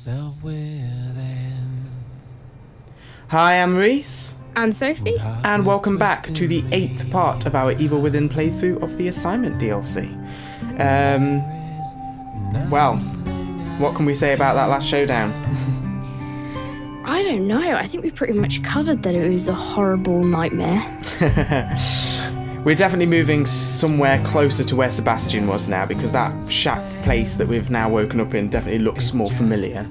myself within. Hi, I'm Reese. I'm Sophie. And welcome back to the 8th part of our Evil Within playthrough of the Assignment DLC. Well, what can we say about that last showdown? I don't know. I think we pretty much covered that it was a horrible nightmare. We're definitely moving somewhere closer to where Sebastian was now, because that shack place that we've now woken up in definitely looks more familiar.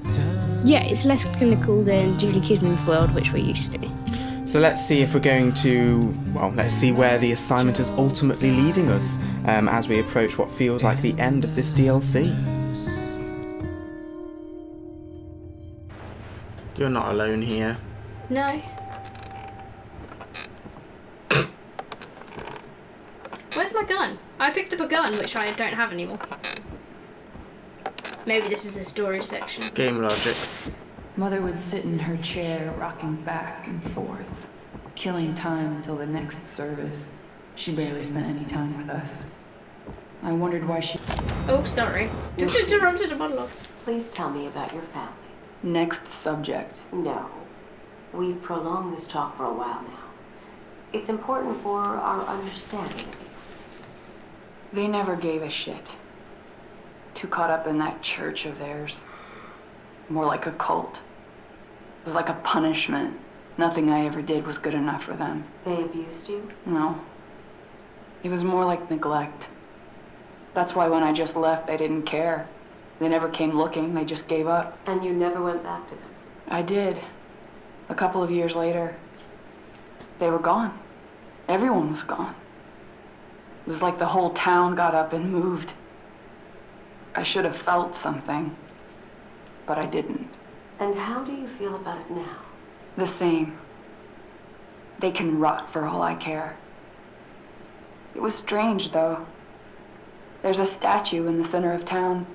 Yeah, it's less clinical than Julie Kidman's world, which we're used to. So let's see if we're going to, well, let's see where the assignment is ultimately leading us as we approach what feels like the end of this DLC. You're not alone here. No. Where's my gun? I picked up a gun, which I don't have anymore. Maybe this is the story section. Game logic. Mother would sit in her chair, rocking back and forth, killing time until the next service. She barely spent any time with us. I wondered why she... Oh, sorry. Just interrupted a monologue. Please tell me about your family. Next subject. No. We've prolonged this talk for a while now. It's important for our understanding of you. They never gave a shit. Too caught up in that church of theirs. More like a cult. It was like a punishment. Nothing I ever did was good enough for them. They abused you? No. It was more like neglect. That's why when I just left, they didn't care. They never came looking, they just gave up. And you never went back to them? I did. A couple of years later, they were gone. Everyone was gone. It was like the whole town got up and moved. I should have felt something, but I didn't. And how do you feel about it now? The same. They can rot for all I care. It was strange, though. There's a statue in the center of town.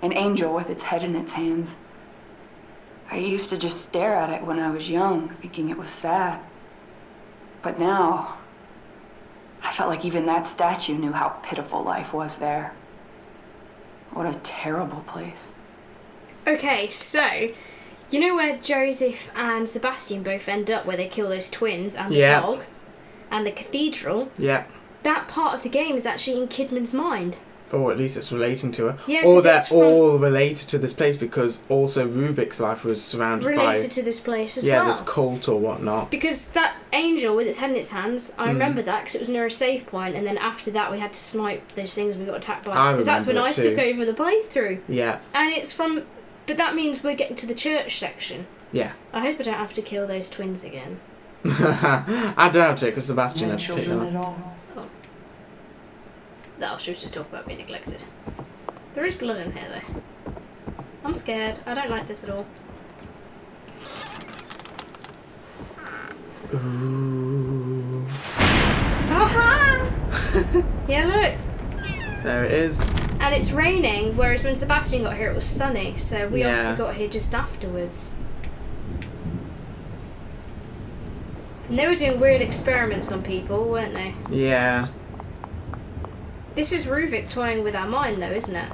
An angel with its head in its hands. I used to just stare at it when I was young, thinking it was sad. But now, I felt like even that statue knew how pitiful life was there. What a terrible place. Okay, so, you know where Joseph and Sebastian both end up, where they kill those twins and the dog? And the cathedral? Yeah. That part of the game is actually in Kidman's mind. Or at least it's relating to her. Yeah, or they're all related to this place, because also Ruvik's life was surrounded by... Related to this place as well. Yeah, this cult or whatnot. Because that angel with its head in its hands, I remember that because it was near a save point, and then after that we had to snipe those things we got attacked by. Because that's when I took over the playthrough. Yeah. And it's from... But that means we're getting to the church section. Yeah. I hope I don't have to kill those twins again. I doubt it, because Sebastian had to take them children on. at all. Oh, she was just talking about being neglected. There is blood in here, though. I'm scared. I don't like this at all. Ooh. Aha! Yeah, look. There it is. And it's raining, whereas when Sebastian got here it was sunny, so we obviously got here just afterwards. And they were doing weird experiments on people, weren't they? Yeah. This is Ruvik toying with our mind, though, isn't it?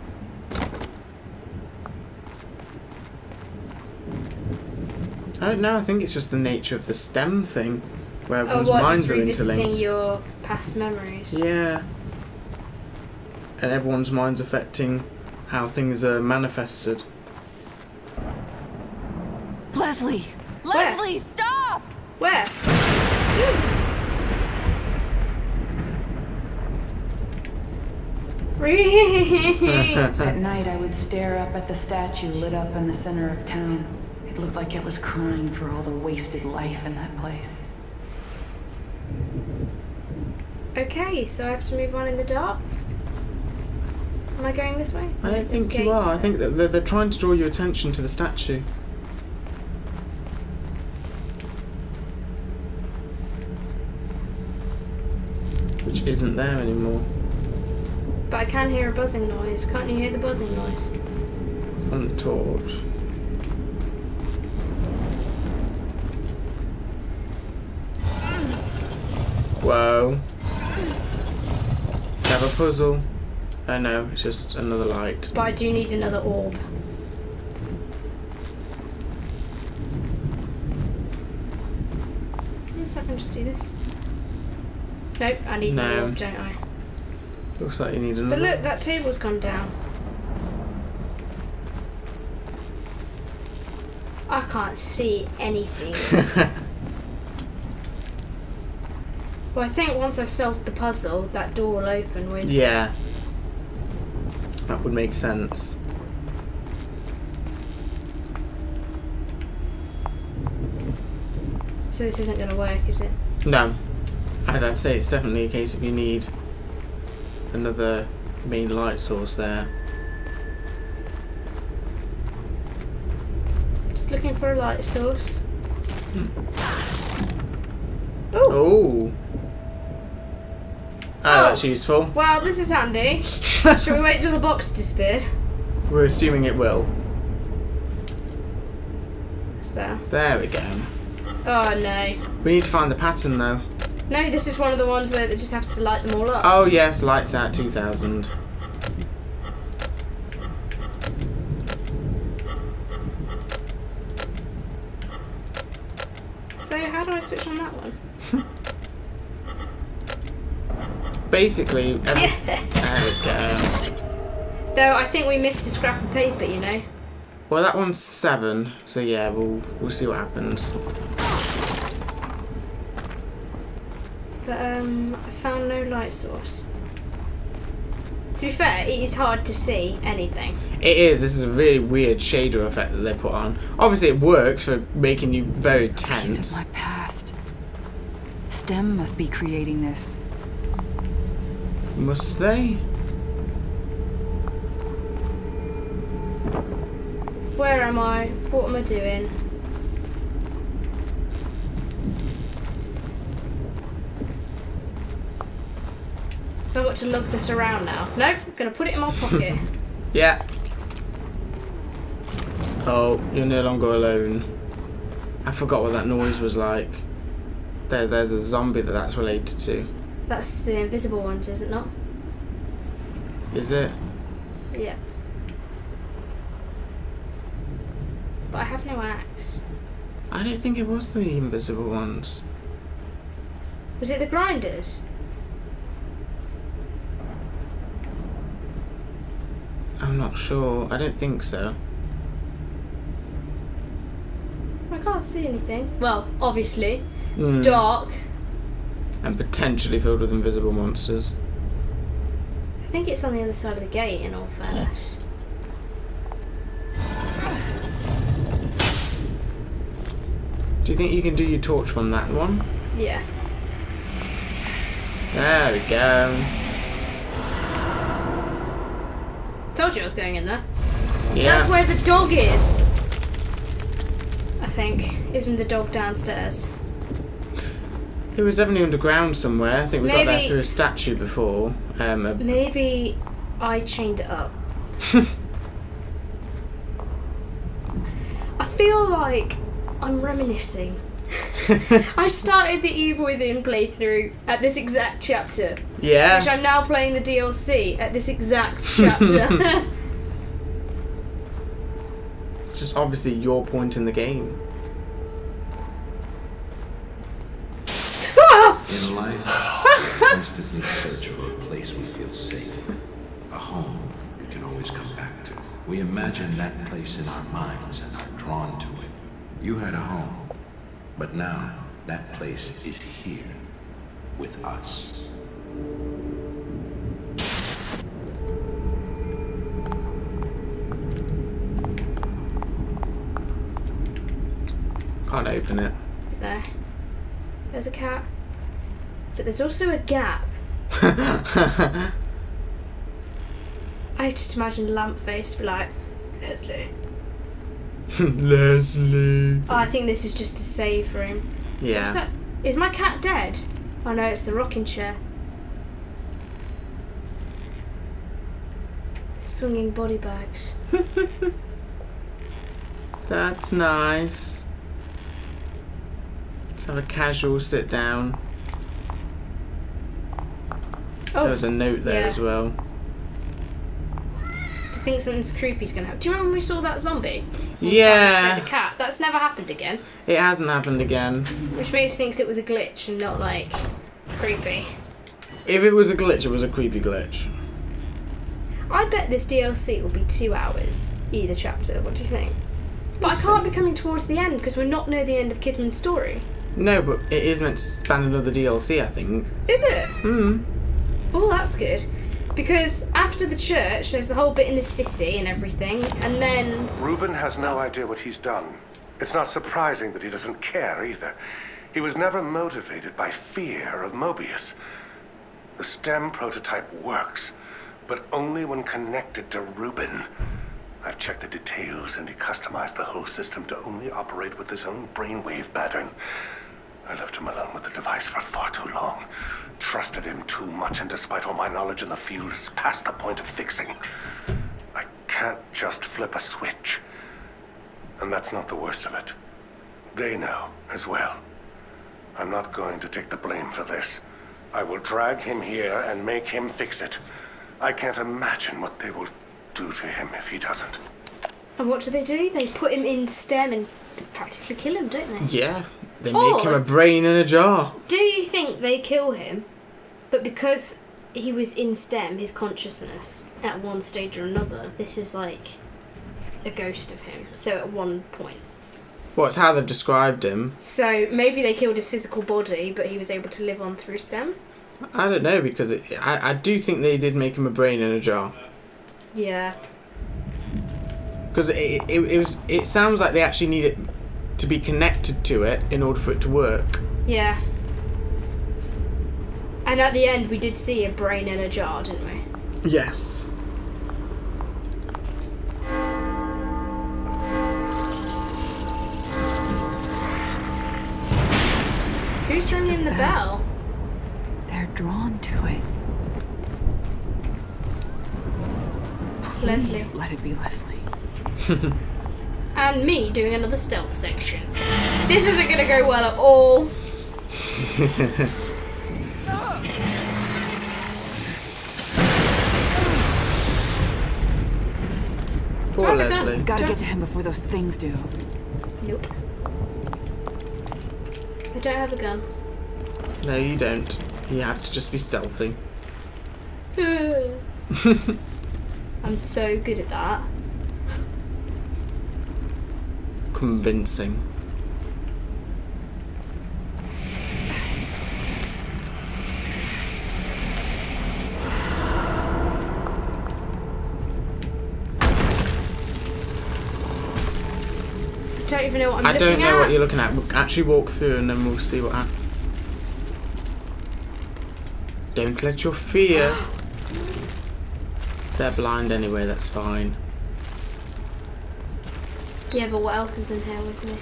I don't know, I think it's just the nature of the STEM thing, where everyone's just minds are revisiting interlinked. your past memories. Yeah. And everyone's mind's affecting how things are manifested. Leslie! Where? Leslie, stop! Where? Reese! At night, I would stare up at the statue lit up in the center of town. It looked like it was crying for all the wasted life in that place. Okay, so I have to move on in the dark? Am I going this way? I don't There's think you gates are. I there. think that they're trying to draw your attention to the statue. Which isn't there anymore. But I can hear a buzzing noise. Can't you hear the buzzing noise? From the torch. Whoa. Have a puzzle. Oh no, it's just another light. But I do need another orb. Let's I can just do this. Nope, I need No. more, don't I? Looks like you need another. But look, that table's gone down. I can't see anything. Well, I think once I've solved the puzzle, that door will open with... Yeah. That would make sense. So this isn't going to work, is it? No. I'd say it's definitely a case of you need another main light source there. Just looking for a light source. Ooh. Oh. Oh, that's useful. Well, this is handy. Shall we wait till the box disappeared? We're assuming it will. That's better. There we go. Oh no. We need to find the pattern though. No, this is one of the ones where they just have to light them all up. Oh yes, lights out 2000. So how do I switch on that one? Basically, there we go. Though I think we missed a scrap of paper, you know. Well, that one's 7, so yeah, we'll see what happens. But I found no light source. To be fair, it is hard to see anything. It is. This is a really weird shader effect that they put on. Obviously, it works for making you very Piece of tense. my past. STEM must be creating this. Must they? Where am I? What am I doing? Have I got to lug this around now? Nope, I'm gonna put it in my pocket. Yeah. Oh, you're no longer alone. I forgot what that noise was like. There's a zombie that's related to. That's the invisible ones, is it not? Is it? Yeah. But I have no axe. I don't think it was the invisible ones. Was it the grinders? I'm not sure. I don't think so. I can't see anything. Well, obviously. It's Mm. dark. And potentially filled with invisible monsters. I think it's on the other side of the gate, in all fairness. Do you think you can do your torch from that one? Yeah. There we go. Told you I was going in there. Yeah. That's where the dog is. I think. Isn't the dog downstairs? It was definitely underground somewhere. I think we got there Maybe- through a statue before. Maybe I chained it up. I feel like I'm reminiscing. I started the Evil Within playthrough at this exact chapter, which Yeah. I'm now playing the DLC at this exact chapter. It's just obviously your point in the game. In life, we constantly search for a place we feel safe, a home we can always come back to. We imagine that place in our minds and are drawn to it. You had a home, but now that place is here with us. Can't open it. No. There's a cat. But there's also a gap. I just imagine a lamp face be like, Leslie. Leslie. Oh, I think this is just a save room. What's Yeah. that? Is my cat dead? Oh no, it's the rocking chair. Swinging body bags. That's nice. Let's have a casual sit down. Oh, There was a note there yeah. as well. Do think something's creepy's gonna happen. Do you remember when we saw that zombie? Yeah. The cat. That's never happened again. It hasn't happened again. Which makes me think it was a glitch and not like creepy. If it was a glitch, it was a creepy glitch. I bet this DLC will be 2 hours either chapter. What do you think? But I can't be coming towards the end because we're not near the end of Kidman's story. No, but it is meant to span another DLC, I think. Is it? Oh, that's good. Because after the church, there's the whole bit in the city and everything, and then... Reuben has no idea what he's done. It's not surprising that he doesn't care either. He was never motivated by fear of Mobius. The STEM prototype works, but only when connected to Reuben. I've checked the details, and he customized the whole system to only operate with his own brainwave pattern. I left him alone with the device for far too long. Trusted him too much, and despite all my knowledge in the field, it's past the point of fixing. I can't just flip a switch. And that's not the worst of it. They know as well. I'm not going to take the blame for this. I will drag him here and make him fix it. I can't imagine what they will do to him if he doesn't. And what do? They put him in STEM and practically kill him, don't they? Yeah, they make him a brain in a jar. Do you think they kill him, but because he was in STEM, his consciousness, at one stage or another, this is like a ghost of him, so at one point. Well, it's how they've described him. So maybe they killed his physical body, but he was able to live on through STEM? I don't know, because I do think they did make him a brain in a jar. Yeah. Because it sounds like they actually need it to be connected to it in order for it to work. Yeah. And at the end, we did see a brain in a jar, didn't we? Yes. Who's ringing the bell? They're drawn to it. Leslie. Please let it be Leslie. And me doing another stealth section. This isn't going to go well at all. Poor Leslie. We gotta get to him before those things do. Nope. I don't have a gun. No, you don't. You have to just be stealthy. I'm so good at that. Convincing. I don't even know what I'm I looking at. don't know what you're looking at. We'll actually walk through and then we'll see what happens. Don't let your fear. They're blind anyway, that's fine. Yeah, but what else is in here with me?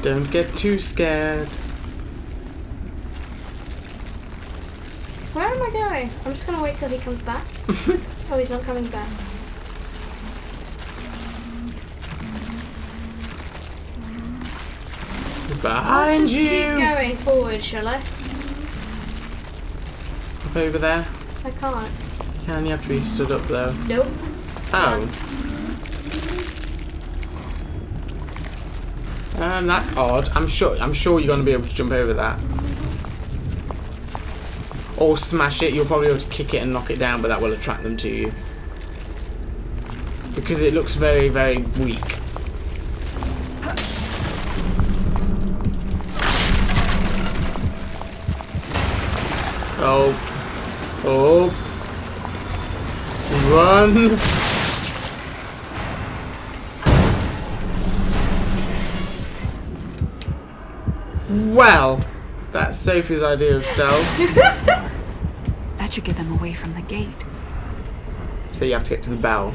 Don't get too scared. Where am I going? I'm just gonna wait till he comes back. Oh, he's not coming back. He's I'll behind just you. keep going forward, shall I? Up over there. I can't. Can you have to be stood up though? Nope. Oh. That's odd. I'm sure you're gonna be able to jump over that. Or smash it. You'll probably be able to kick it and knock it down, but that will attract them to you. Because it looks very, very weak. Oh. Oh. Run. Well, that's Sophie's idea of stealth. That should get them away from the gate. So you have to get to the bell.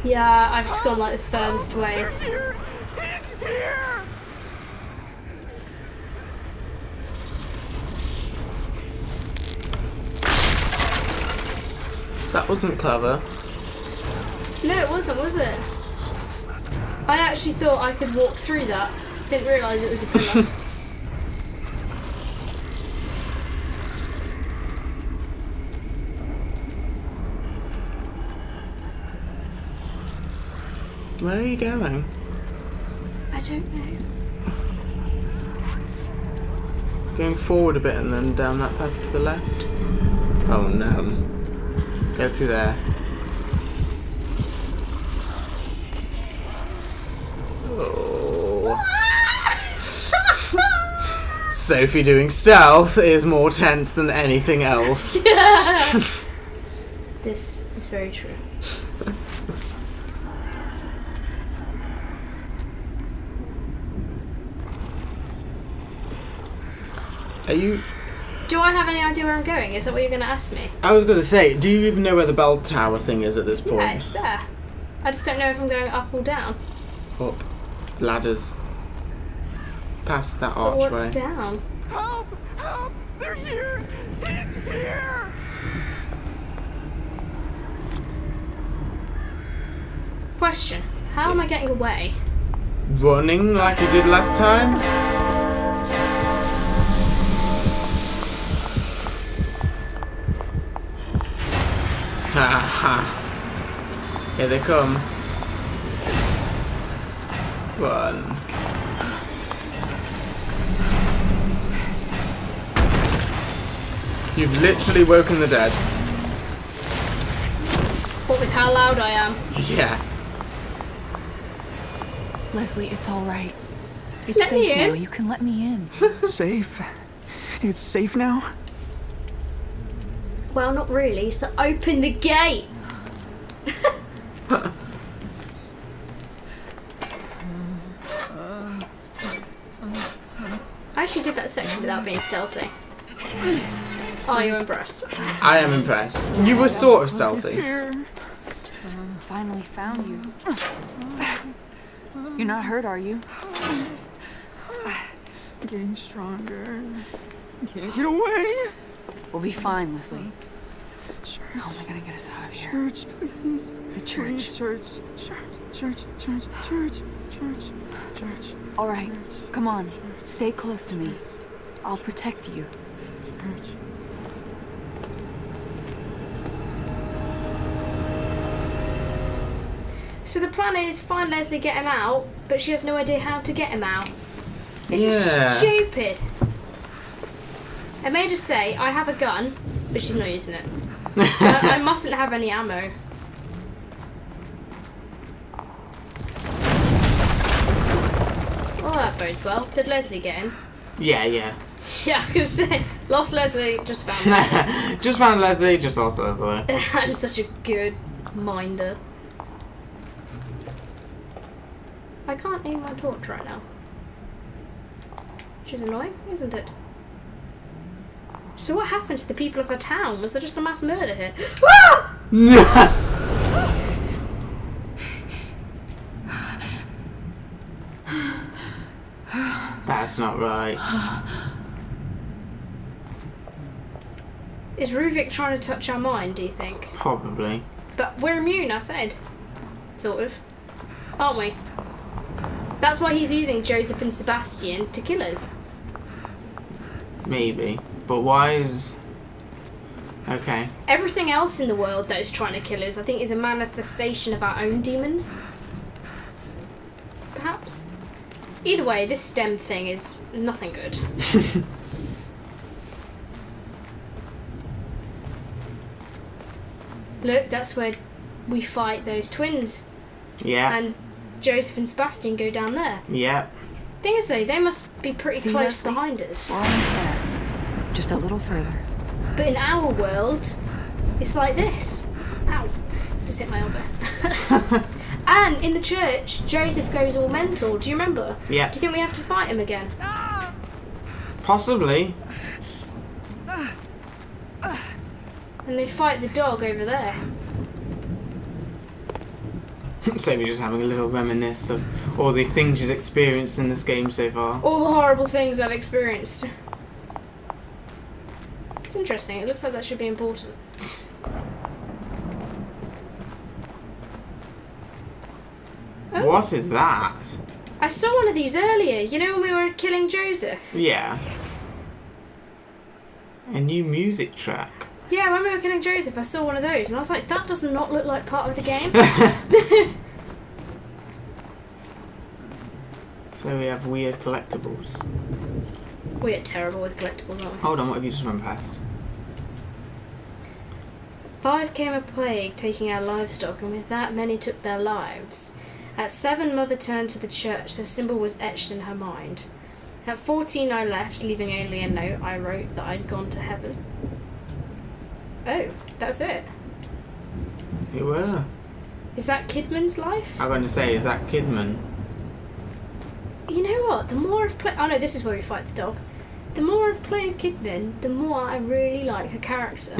Yeah, I've just gone like the furthest way. He's here! That wasn't clever. No, it wasn't, was it? I actually thought I could walk through that. Didn't realise it was a pillar. Where are you going? I don't know. Going forward a bit and then down that path to the left. Oh no. Go through there. Oh. Sophie doing stealth is more tense than anything else. This is very true. Are you... Do I have any idea where I'm going? Is that what you're going to ask me? I was going to say, do you even know where the bell tower thing is at this point? Yeah, it's there. I just don't know if I'm going up or down. Up. Ladders. Past that But archway. what's down? Help! Help! They're here! He's here! Question. How am I getting away? Running like you did last time? Ha. Here they come. Run. You've literally woken the dead. What with how loud I am? Yeah. Leslie, it's all right. It's Let me safe now. in. You can let me in. Safe? It's safe now? Well, not really, so open the gate! I actually did that section without being stealthy. Oh, you're impressed. I am impressed. You were sort of He's stealthy. here. Finally found you. You're not hurt, are you? Getting stronger. Can't get away. We'll be fine, Leslie. Church, How am I gonna get us out of here? church, please. The church. Please, church, church, church, church, church, church. All right, come on. Stay close to me. I'll protect you. Church. So the plan is find Leslie, get him out, but she has no idea how to get him out. This Yeah. is stupid. I may just say, I have a gun, but she's not using it. So I mustn't have any ammo. Oh, that bodes well. Did Leslie get in? Yeah, yeah. Yeah, I was going to say, lost Leslie, just found Leslie. Just found Leslie, just lost Leslie. I'm such a good minder. I can't aim my torch right now. Which is annoying, isn't it? So what happened to the people of the town? Was there just a mass murder here? That's not right. Is Ruvik trying to touch our mind, do you think? Probably. But we're immune, I said. Sort of. Aren't we? That's why he's using Joseph and Sebastian to kill us. Maybe. But why is... Okay. Everything else in the world that is trying to kill us, I think, is a manifestation of our own demons. Perhaps? Either way, this stem thing is nothing good. Look, that's where we fight those twins. Yeah. And Joseph and Sebastian go down there. Yeah. Thing is though, they must be pretty See, close Leslie? behind us. We're almost there. Just a little further. But in our world, it's like this. Ow. Just hit my elbow. And in the church, Joseph goes all mental. Do you remember? Yeah. Do you think we have to fight him again? Possibly. And they fight the dog over there. So we're just having a little reminisce of all the things she's experienced in this game so far. All the horrible things I've experienced. It's interesting. It looks like that should be important. Oh. What is that? I saw one of these earlier. You know when we were killing Joseph? Yeah. A new music track. Yeah, when we were killing Joseph, I saw one of those, and I was like, that does not look like part of the game. So we have weird collectibles. We're terrible with collectibles, aren't we? Hold on, what have you just run past? 5 came a plague, taking our livestock, and with that many took their lives. At 7, Mother turned to the church. The symbol was etched in her mind. At 14, I left, leaving only a note. I wrote that I'd gone to heaven. Oh, that's it. You were. Is that Kidman's life? I'm going to say, is that Kidman? You know what? The more I've played... Oh no, this is where we fight the dog. The more I've played Kidman, the more I really like her character.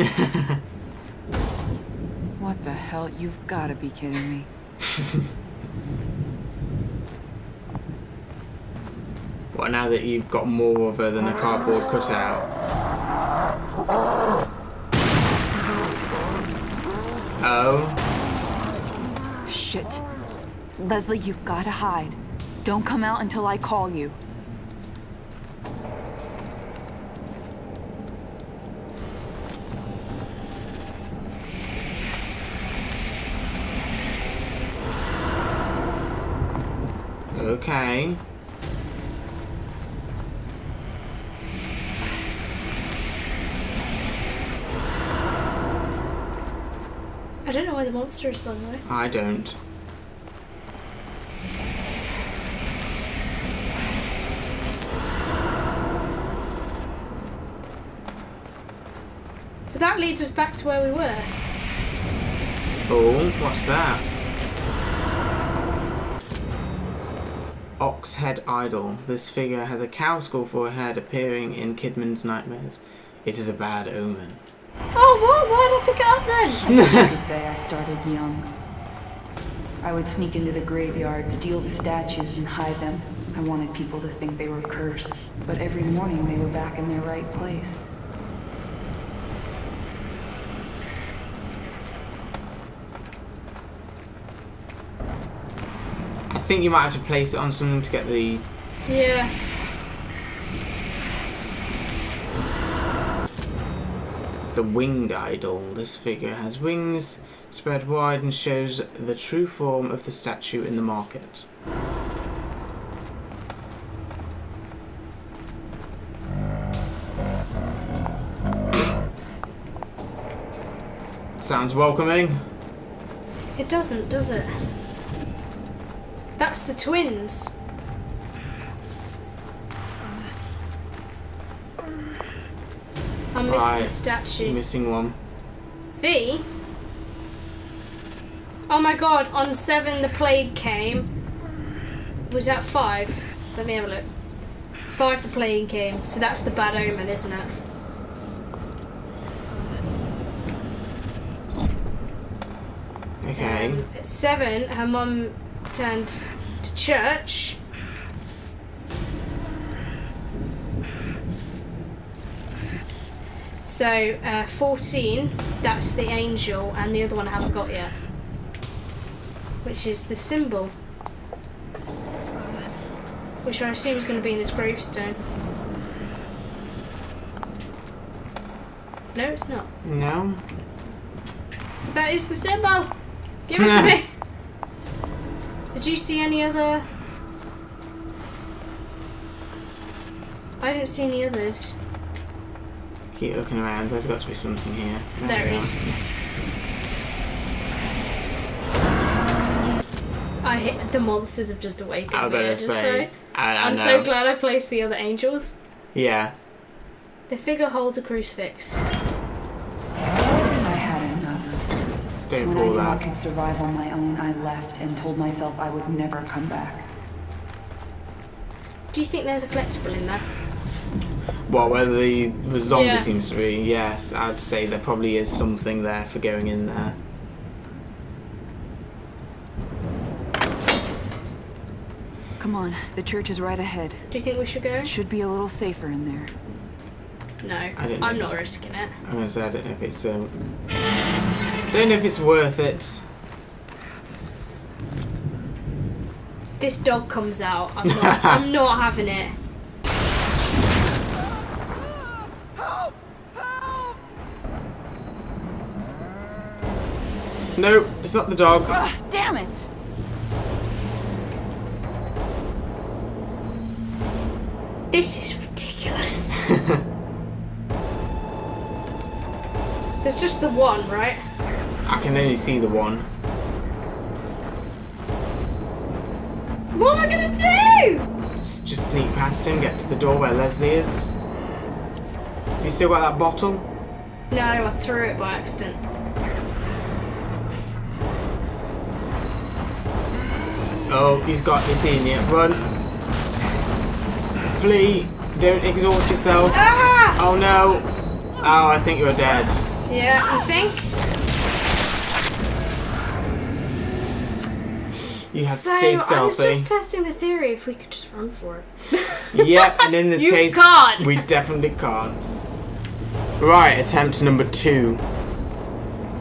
What the hell? You've got to be kidding me. What, now that you've got more of her than a cardboard cutout? Oh. Shit. Leslie, you've got to hide. Don't come out until I call you. Okay. I don't know where the monster is, by the way. I don't. But that leads us back to where we were. Oh, what's that? Ox head idol. This figure has a cow skull for a head, appearing in Kidman's nightmares. It is a bad omen. Oh, what? Why'd I pick it up then? I could say I started young. I would sneak into the graveyard, steal the statues, and hide them. I wanted people to think they were cursed, but every morning they were back in their right place. I think you might have to place it on something to get the... Yeah. The winged idol. This figure has wings spread wide and shows the true form of the statue in the market. Sounds welcoming. It doesn't, does it? That's the twins. I missed Right. the statue. Missing one. V? Oh my god, on 7 the plague came. Was that 5? Let me have a look. 5 the plague came, so that's the bad omen, isn't it? Okay. At 7, her mum turned to church. So 14, that's the angel, and the other one I haven't got yet, which is the symbol, which I assume is going to be in this gravestone. No, it's not. No. That is the symbol. Give it to me. Did you see any other? I didn't see any others. Keep looking around. There's got to be something here. There we it are. is. The monsters have just awakened. I was me, gonna just say. I'm know. so glad I placed the other angels. Yeah. The figure holds a crucifix. I had enough. Don't When I pull knew I that. could survive on my own, I left and told myself I would never come back. Do you think there's a collectible in there? Well, whether the zombie Yeah. seems to be, yes, I'd say there probably is something there for going in there. Come on, the church is right ahead. Do you think we should go? It should be a little safer in there. No, don't know I'm if not it's- risking it. I'm gonna say I don't know if it's don't know if it's worth it. If this dog comes out, I'm not, I'm not having it. Nope, it's not the dog. Ugh, damn it! This is ridiculous. There's just the one, right? I can only see the one. What am I gonna do? Just sneak past him, get to the door where Leslie is. You still got that bottle? No, I threw it by accident. Oh, he's seen you. Run. Flee. Don't exhaust yourself. Ah! Oh no. Oh, I think you're dead. Yeah, you think? You have to stay stealthy. I was just testing the theory if we could just run for it. Yep, and in this You case, can't. we definitely can't. Right, attempt number 2.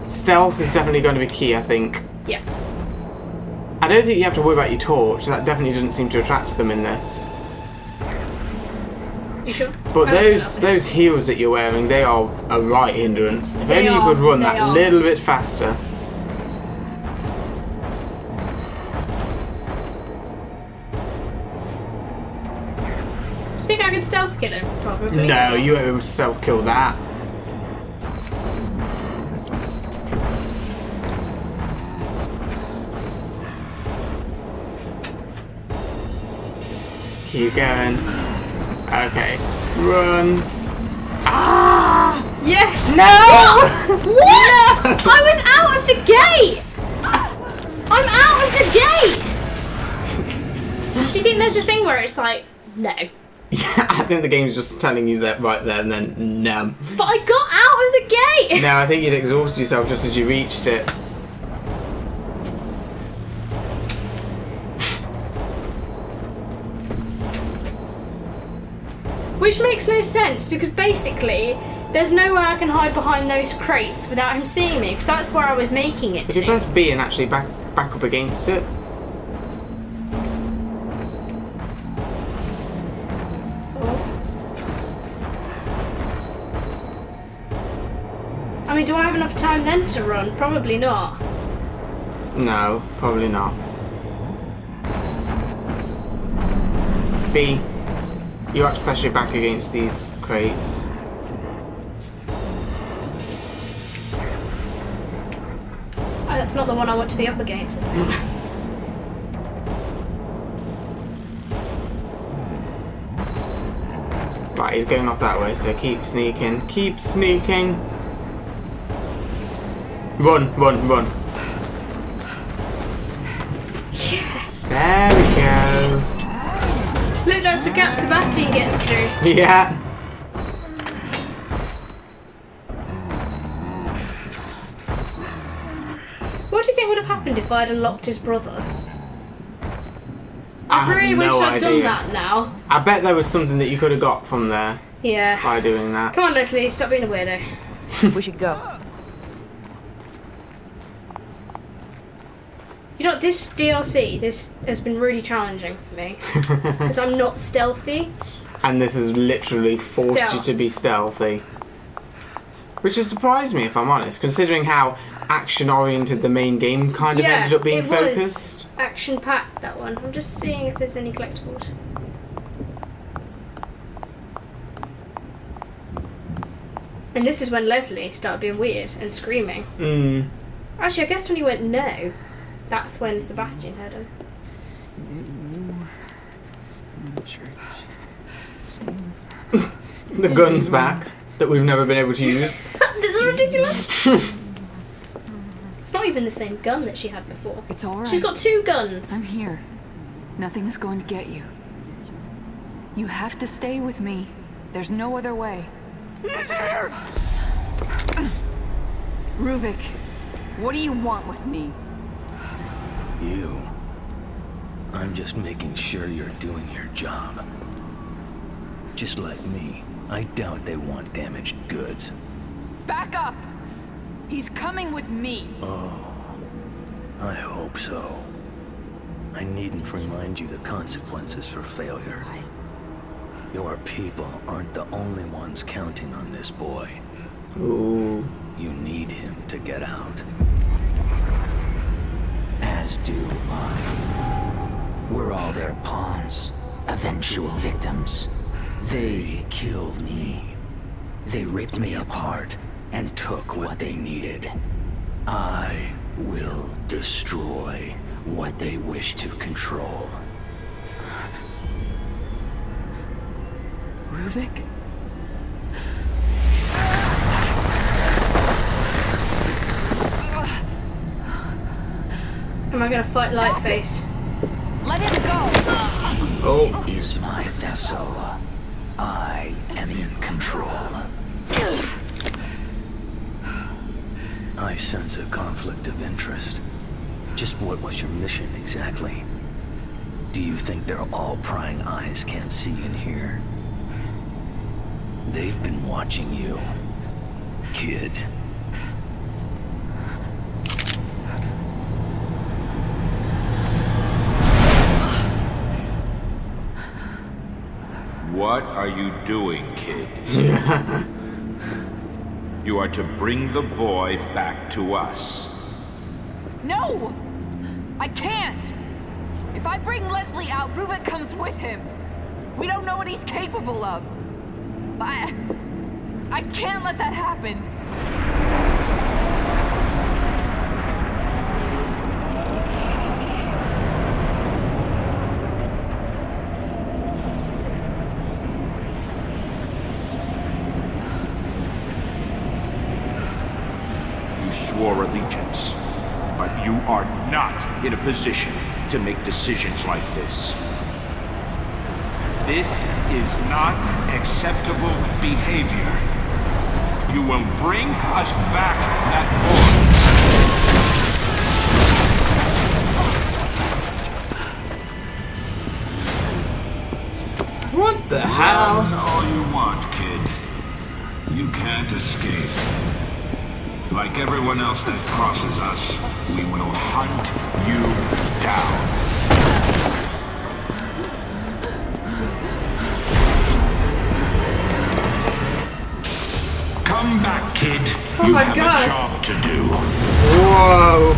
Stealth is definitely going to be key, I think. Yeah. I don't think you have to worry about your torch. That definitely doesn't seem to attract them in this. You sure? But I don't those heels that you're wearing, they are a right hindrance. If They only you are, could run they that are. little bit faster. Do you think I can stealth kill him? Probably. No, you won't be able to stealth kill that. Keep going. Okay. Run. Ah! Yes! No! What? I was out of the gate! I'm out of the gate! Do you think there's a thing where it's like, no? Yeah, I think the game's just telling you that right there and then no. But I got out of the gate! No, I think you'd exhaust yourself just as you reached it. Which makes no sense because basically there's nowhere I can hide behind those crates without him seeing me because that's where I was making it If you to. press B and actually back up against it. I mean, do I have enough time then to run? Probably not. No, probably not. B. You have to press your back against these crates. Oh, that's not the one I want to be up against. It's this one. Right, he's going off that way, so keep sneaking. Keep sneaking. Run, run, run. Yes! There we go. Look, that's the gap Sebastian gets through. Yeah. What do you think would have happened if I'd unlocked his brother? I I have really wish no I'd done idea. that now. I bet there was something that you could have got from there Yeah. by doing that. Come on, Leslie, stop being a weirdo. We should go. You know what, this DLC, this has been really challenging for me. Because I'm not stealthy. And this has literally forced you Stealth. to be stealthy. Which has surprised me, if I'm honest, considering how action-oriented the main game kind of ended up being it focused. was action-packed, that one. I'm just seeing if there's any collectibles. And this is when Leslie started being weird and screaming. Actually, I guess when he went no, that's when Sebastian heard him. The gun's back, that we've never been able to use. This is ridiculous. It's not even the same gun that she had before. It's all right. She's got 2 guns. I'm here. Nothing is going to get you. You have to stay with me. There's no other way. He's here! Ruvik, what do you want with me? You. I'm just making sure you're doing your job. Just like me, I doubt they want damaged goods. Back up! He's coming with me. Oh, I hope so. I needn't remind you the consequences for failure. Your people aren't the only ones counting on this boy. Ooh. You need him to get out. As do I. We're all their pawns, eventual victims. They killed me. They ripped me apart and took what they needed. I will destroy what they wish to control. Ruvik? Am I gonna fight Lightface? Let him go! Oh. Is my vessel. I am in control. I sense a conflict of interest. Just what was your mission exactly? Do you think their all-prying eyes can't see and hear? They've been watching you, kid. What are you doing, kid? You are to bring the boy back to us. No! I can't! If I bring Leslie out, Ruvik comes with him. We don't know what he's capable of. I can't let that happen. You swore allegiance, but you are not in a position to make decisions like this. This is not acceptable behavior. You will bring us back that boy. What the hell? Run all you want, kid. You can't escape. Like everyone else that crosses us, we will hunt you down. Come back, kid. Oh You my have God. a job to do. Whoa.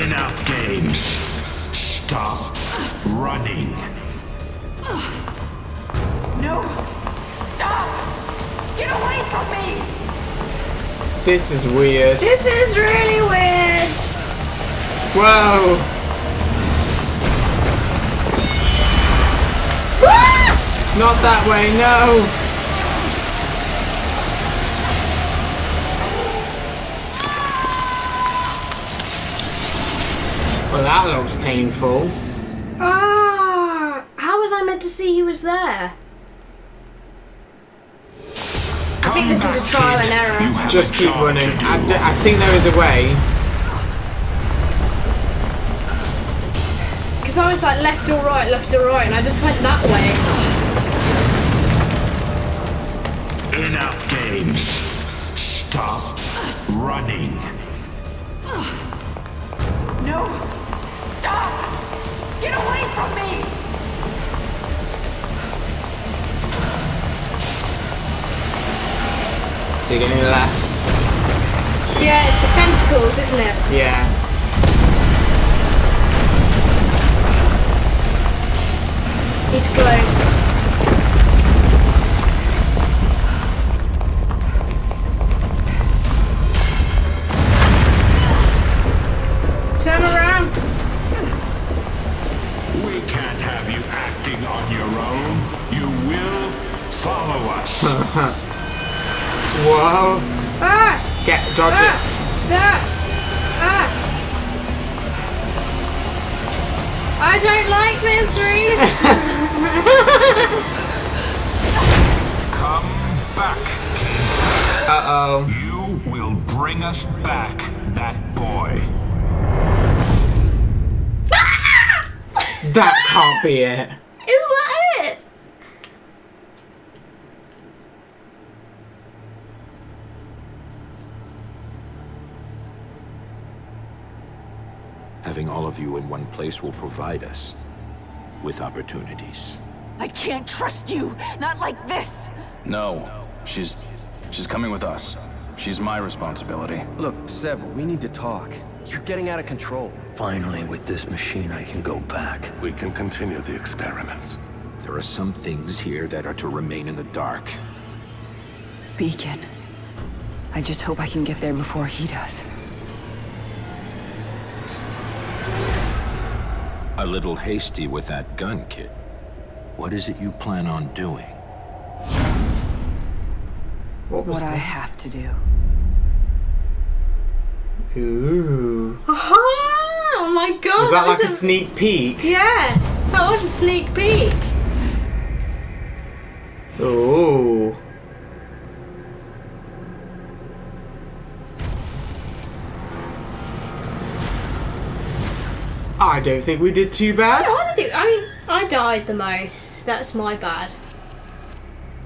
Enough games. Stop running. No! Stop! Get away from me! This is weird. This is really weird. Whoa. Not that way, no. Well, that looks painful. Ah, how was I meant to see he was there? I think this is a trial and error. Just keep running. I think there is a way. Because I was like left or right, and I just went that way. Enough games. Stop running. No! Stop! Get away from me! So you're going left. Yeah, it's the tentacles, isn't it? Yeah. He's close. Turn around. We can't have you acting on your own. You will follow us. Whoa. Ah! Dodge it. I don't like this, Reese. Come back, kid. Uh-oh. You will bring us back that boy. That can't be it. Is that it? Having all of you in one place will provide us with opportunities. I can't trust you! Not like this! No, she's coming with us. She's my responsibility. Look, Seb, we need to talk. You're getting out of control. Finally, with this machine, I can go back. We can continue the experiments. There are some things here that are to remain in the dark. Beacon. I just hope I can get there before he does. A little hasty with that gun, kid. What is it you plan on doing? What I have to do. Ooh. Oh my god! Was that like a sneak peek? Yeah, that was a sneak peek. Ooh. I don't think we did too bad. No, I don't think. I mean, I died the most. That's my bad.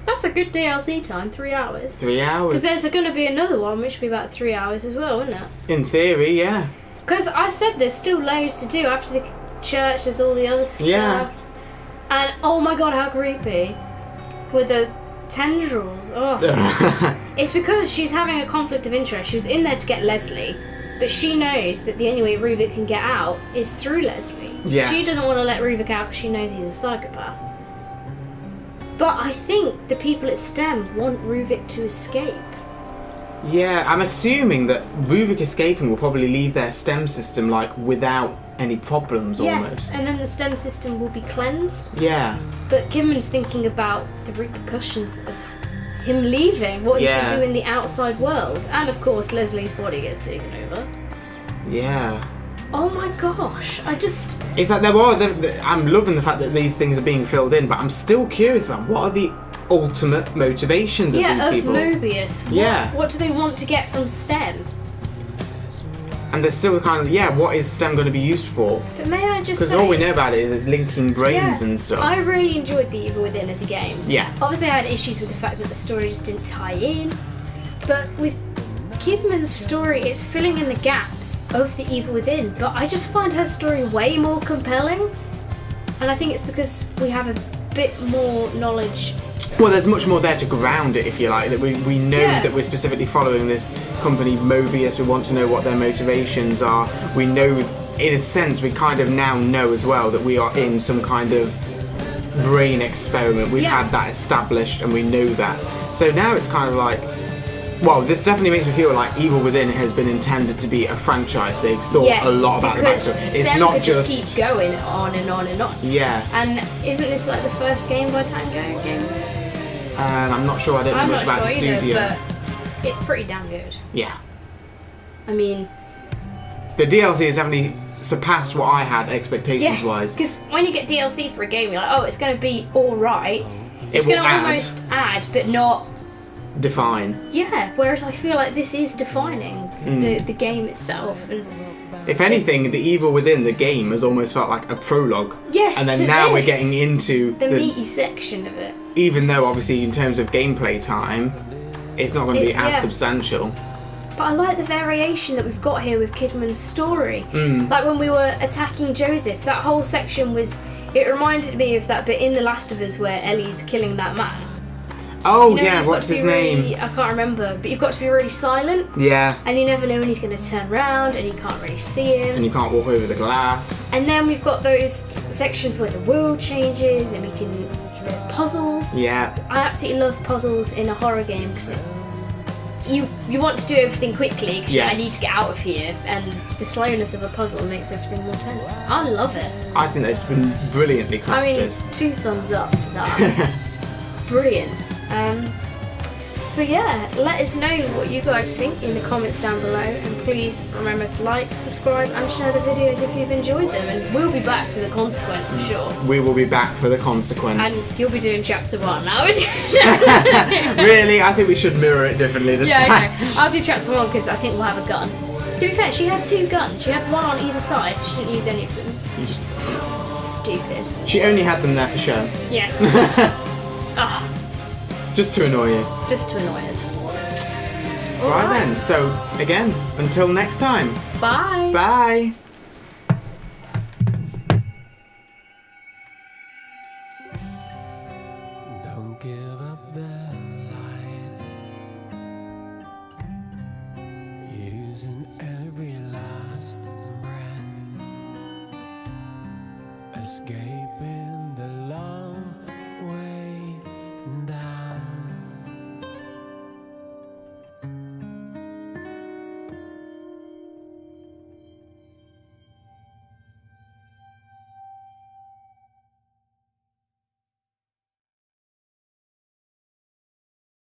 That's a good DLC time, 3 hours. 3 hours. Because there's going to be another one, which will be about 3 hours as well, isn't it? In theory, yeah. Because I said there's still loads to do after the church. There's all the other stuff. Yeah. And oh my god, how creepy with the tendrils. Oh. It's because she's having a conflict of interest. She was in there to get Leslie, but she knows that the only way Ruvik can get out is through Leslie. So Yeah. she doesn't want to let Ruvik out because she knows he's a psychopath. But I think the people at STEM want Ruvik to escape. Yeah, I'm assuming that Ruvik escaping will probably leave their STEM system like without any problems Yes, almost. and then the STEM system will be cleansed. Yeah. But Kidman's thinking about the repercussions of him leaving, what he can do in the outside world. And of course, Leslie's body gets taken over. Yeah. Oh my gosh, It's like I'm loving the fact that these things are being filled in, but I'm still curious about what are the ultimate motivations of these people. Mobius. What do they want to get from STEM? And they're still kind of, what is STEM going to be used for? But may I just say... Because all we know about it is it's linking brains and stuff. I really enjoyed The Evil Within as a game. Yeah. Obviously I had issues with the fact that the story just didn't tie in, but with Kidman's story, it's filling in the gaps of The Evil Within, but I just find her story way more compelling, and I think it's because we have a bit more knowledge. Well, there's much more there to ground it, if you like, that we know that we're specifically following this company, Mobius. We want to know what their motivations are. We know, in a sense, we kind of now know as well that we are in some kind of brain experiment. We've had that established and we know that. So now it's kind of like, well, this definitely makes me feel like Evil Within has been intended to be a franchise. They've thought a lot about the backstory. It's not could just keep going on and on and on. Yeah. And isn't this like the first game by Tango Gameworks? I'm not sure. I don't know much about the studio. But it's pretty damn good. Yeah. I mean, the DLC has definitely surpassed what I had expectations wise. Because when you get DLC for a game, you're like, oh, it's going to be all right. It's going to almost add, but not define. Yeah. Whereas I feel like this is defining the game itself. And if anything, the Evil Within the game has almost felt like a prologue. Yes. And then now we're getting into the meaty section of it. Even though obviously in terms of gameplay time, it's not going to be as substantial. But I like the variation that we've got here with Kidman's story. Like when we were attacking Joseph, that whole section it reminded me of that bit in The Last of Us where Ellie's killing that man. Oh, what's his name? I can't remember, but you've got to be really silent. Yeah. And you never know when he's going to turn around and you can't really see him. And you can't walk over the glass. And then we've got those sections where the world changes and there's puzzles. Yeah. I absolutely love puzzles in a horror game because you want to do everything quickly because I need to get out of here, and the slowness of a puzzle makes everything more tense. I love it. I think that's been brilliantly crafted. I mean, 2 thumbs up for that. Brilliant. So yeah, let us know what you guys think in the comments down below, and please remember to like, subscribe and share the videos if you've enjoyed them, and we'll be back for the consequence for sure. We will be back for the consequence. And you'll be doing chapter 1 now. Really? I think we should mirror it differently this time. Okay. I'll do chapter 1 because I think we'll have a gun. To be fair, she had 2 guns. She had one on either side. She didn't use any of them. You just... Stupid. She only had them there for show. Yeah. Just to annoy you. Just to annoy us. Right then. So, again, until next time. Bye. Bye. Don't give up the light. escaping.